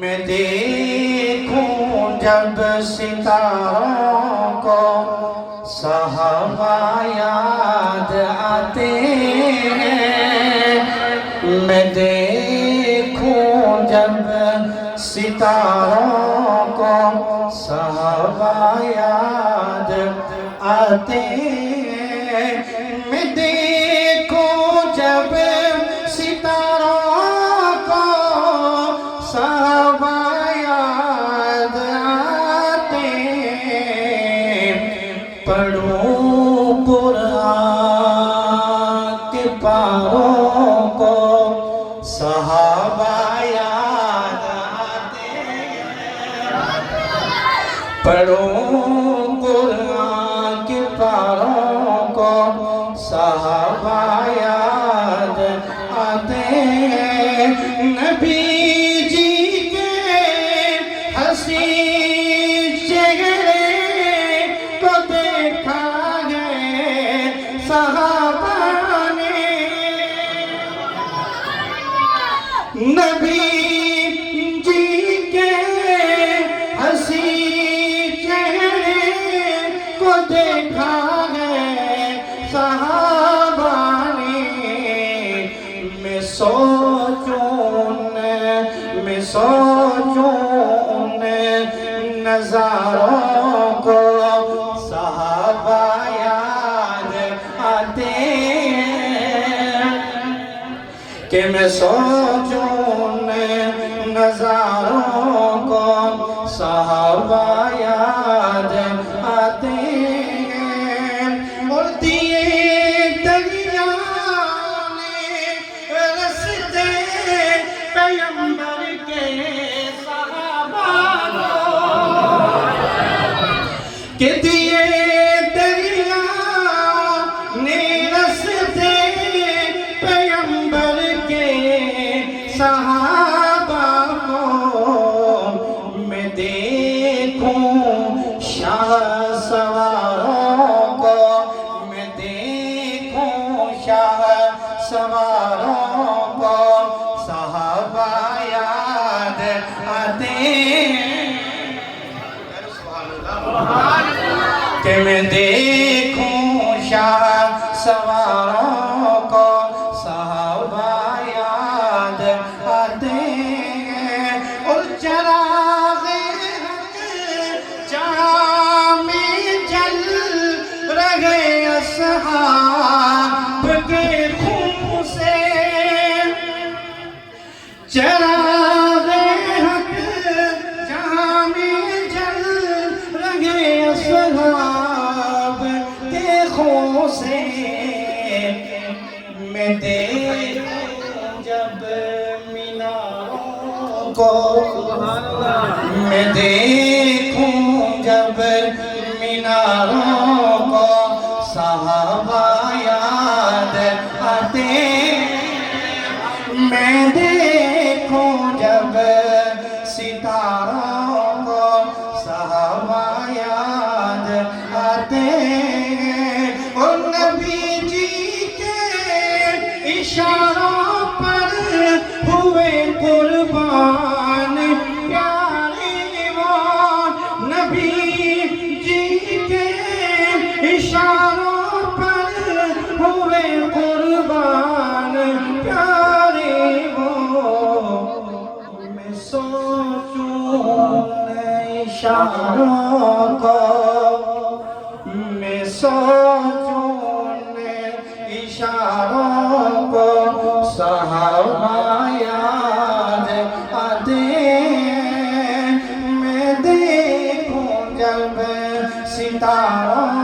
میں دیکھوں جب ستاروں کو صحابہ یاد آتے ہیں، میں دیکھوں جب ستاروں کو صحابہ یاد آتے ہیں، میں دیکھوں جب ستاروں کو صحابہ یاد آتے ہیں، پڑھوں قرآن کے پاروں کو صحابہ یاد آتے ہیں، پڑھوں قرآن کے پاروں کو صحابہ یاد آتے ہیں، نبی جی کے حسین چہرے کو دیکھا ہے صحابہ نے، نبی جی کے حسین چہرے کو دیکھا ہے صحابہ نے، میں سوچوں ان نظاروں کو صحابہ یاد آتے ہیں، کہ میں سوچوں ان نظاروں کو صحابہ یاد آتے ہیں، اور دیے دریا نے رستے پیغمبر کے صحابہ کہ دیے دریا نے رستے پیغمبر کے صحابہ کو، میں دیکھوں شاہ سواروں کو، میں دیکھوں شاہ سواروں کو صحابہ یاد آتے ہیں، کہ میں دیکھوں شاہ سواروں کو صحابہ یاد آتے ہیں، اور چراغ حق جہاں میں جل رہے اصحاب کے خون سے، چراغ حق جہاں میں جل رہے اصحاب کے خون سے، میں دیکھوں جب میناروں کو، میں دیکھوں جب میناروں کو صحابہ یاد آتے ہیں، میں دیکھوں جب ستاروں کو صحابہ یاد آتے ہیں، اور نبی جی کے اشاروں پر ہوئے قربان پیارے وہ، نبی جی کے اشاروں پر ہوئے قربان پیارے وہ، میں سوچوں اشاروں کو، میں سوچوں اشاروں کو صحابہ یاد آتے ہیں، میں دیکھوں جب ستاروں